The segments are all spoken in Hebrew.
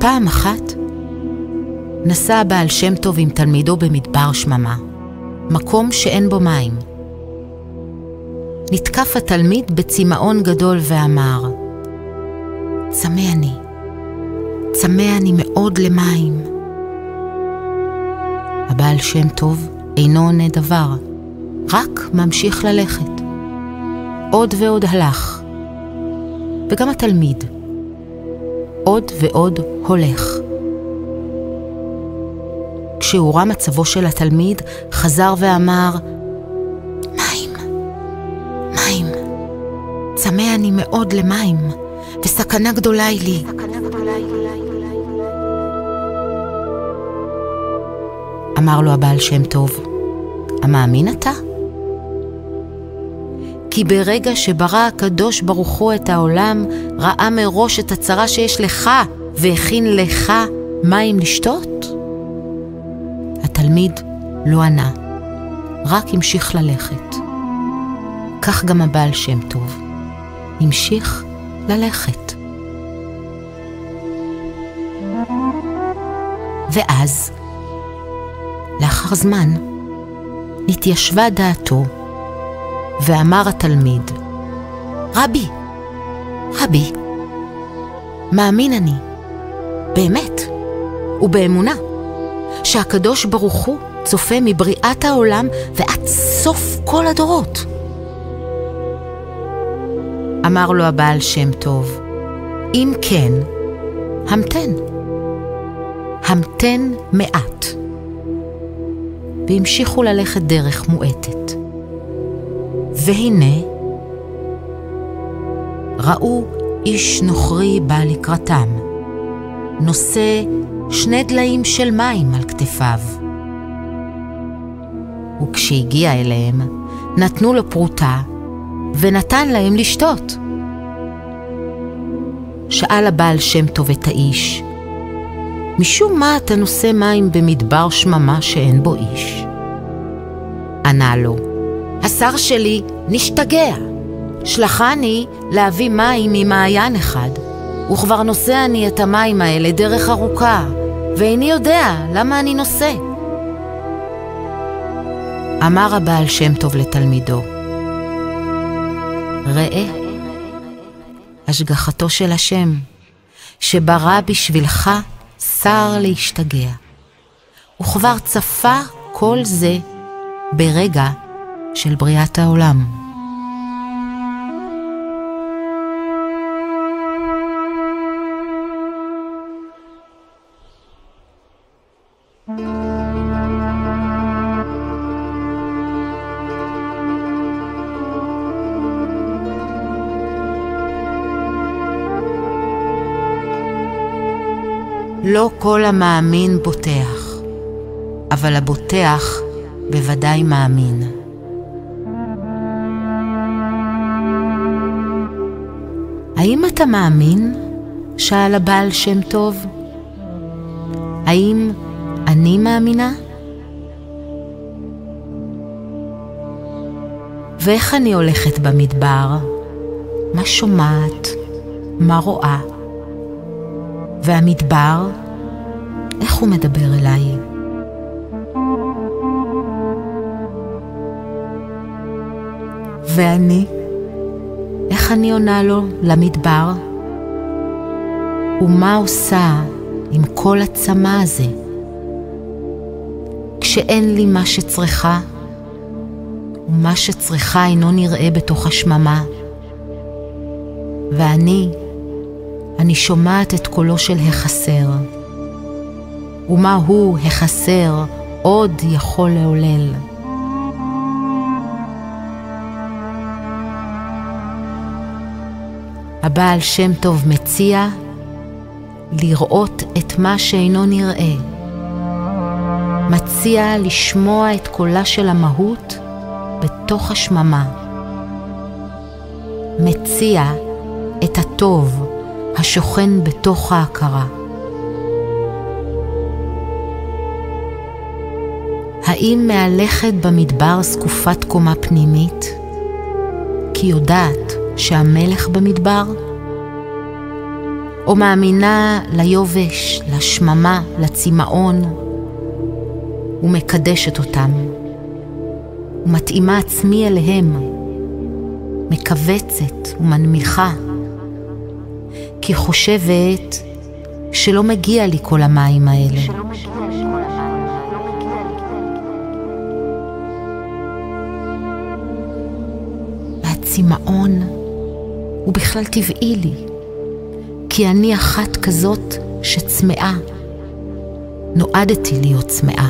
פעם אחת נסע הבעל שם טוב עם תלמידו במדבר שממה, מקום שאין בו מים. נתקף התלמיד בצמאון גדול ואמר, צמא אני מאוד למים. הבעל שם טוב אינו עונה דבר, רק ממשיך ללכת. עוד ועוד הלך, וגם התלמיד עוד ועוד הולך. כשהורע מצבו של התלמיד, חזר ואמר, מים, צמא אני מאוד למים, וסכנה גדולה היא לי. אמר לו הבעל שם טוב, המאמין אתה? כי ברגע שברא הקדוש ברוך הוא את העולם, ראה מראש את הצרה שיש לך, והכין לך מים לשתות? התלמיד לא ענה, רק המשיך ללכת. כך גם הבעל שם טוב, המשיך ללכת. ואז, לאחר זמן, נתיישבה דעתו, ואמר התלמיד, רבי, מאמין אני, באמת, ובאמונה, שהקדוש ברוך הוא צופה מבריאת העולם ועד סוף כל הדורות. אמר לו הבעל שם טוב, אם כן, המתן מעט. והמשיכו ללכת דרך מועטת. והנה, ראו איש נוכרי בא לקראתם, נושא 2 דליים של מים על כתפיו. וכשהגיע אליהם, נתנו לו פרוטה, ונתן להם לשתות. שאל הבעל שם טוב את האיש, משום מה אתה נושא מים במדבר שממה שאין בו איש? ענה לו, השר שלי נשתגע, שלחני להביא מים ממעיין אחד, וכבר נושא אני את המים האלה דרך ארוכה, ואיני יודע למה אני נושא. אמר הבעל שם טוב לתלמידו, ראה, השגחתו של השם, שברא בשבילך שר להשתגע, וכבר צפה כל זה ברגע של בריאת העולם. לא כל המאמין בוטח, אבל הבוטח בוודאי מאמין. האם אתה מאמין? שאל הבעל שם טוב. האם אני מאמינה? ואיך אני הולכת במדבר? מה שומעת? מה רואה? והמדבר, איך הוא מדבר אליי? ואני, איך אני עונה לו למדבר? ומה עושה עם כל הצמא הזה? כשאין לי מה שצריכה, ומה שצריכה אינו נראה בתוך השממה. ואני שומעת את קולו של החסר. ומה הוא החסר עוד יכול לעולל? הבעל שם טוב מציע לראות את מה שאינו נראה. מציע לשמוע את קולה של המהות בתוך השממה. מציע את הטוב השוכן בתוך ההכרה. האם מהלכת במדבר זקופת קומה פנימית? כי יודעת שהמלך במדבר? או מאמינה ליובש, לשממה, לצמאון, ומקדשת אותם, ומתאימה עצמי אליהם, מקבצת ומנמיכה, כי חושבת שלא מגיע לי כל המים האלה. והצמאון הוא בכלל טבעי לי, כי אני אחת כזאת שצמאה. נועדתי להיות צמאה.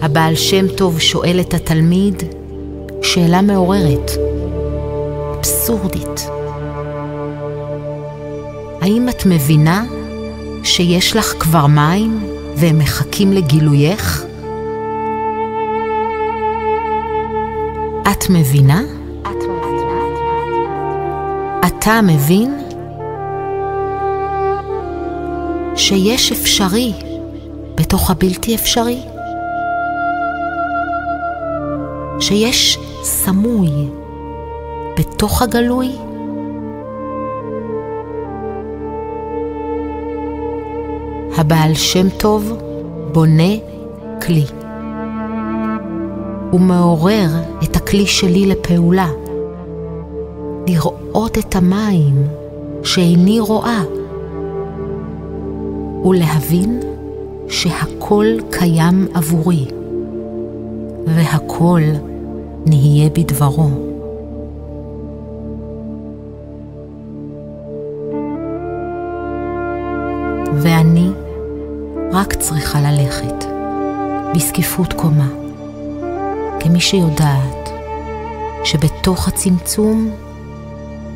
הבעל שם טוב שואל את התלמיד שאלה מעוררת, אבסורדית. האם את מבינה שיש לך כבר מים והם מחכים לגילוייך? את מבינה? אתה מבין שיש אפשרי בתוך הבלתי אפשרי? שיש סמוי בתוך הגלוי? הבעל שם טוב בונה כלי. הוא מעורר את הכלי שלי לפעולה, לראות את המים שאיני רואה, ולהבין שהכל קיים עבורי, והכל נהיה בדברו. ואני רק צריכה ללכת בסקיפות קומה, כמי שיודעת שבתוך הצמצום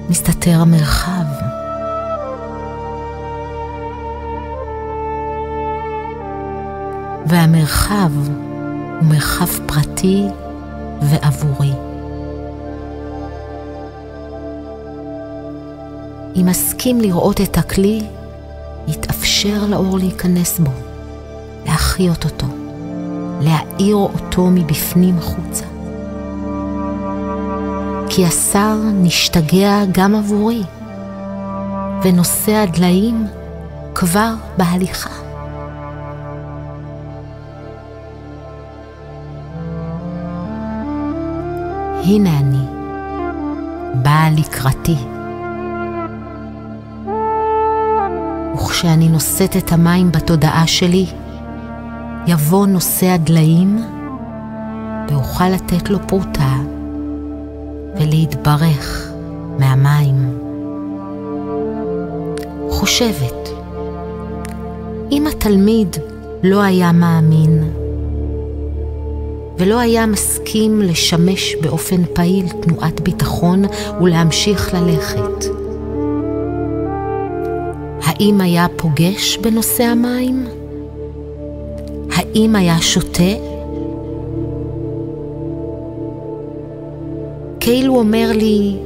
מסתתר המרחב. והמרחב הוא מרחב פרטי ועבורי. אם אסכים לראות את הכלי, יתאפשר לאור להיכנס בו, להחיות אותו, להאיר אותו מבפנים חוצה. כי השר נשתגע גם עבורי, ונושא הדליים כבר בהליכה. הנה אני, באה לקראתי. וכשאני נושאת את המים בתודעה שלי, יבוא נושא הדליים, ואוכל לתת לו פרוטה, ולהתברך מהמים. חושבת, אם התלמיד לא היה מאמין, ולא היה מסכים לשמש באופן פעיל תנועת ביטחון ולהמשיך ללכת, האם היה פוגש בנושא המים? האם היה שותה? כאילו אומר לי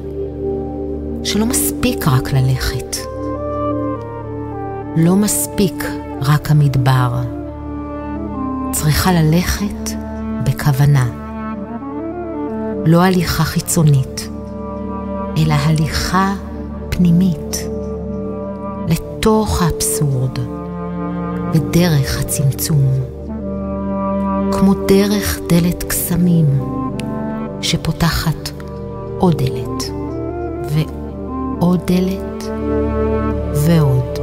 שלא מספיק רק ללכת. לא מספיק רק המדבר. צריכה ללכת בכוונה. לא הליכה חיצונית, אלא הליכה פנימית, לתוך האבסורד ודרך הצמצום, כמו דרך דלת קסמים שפותחת עוד דלת ועוד דלת ועוד.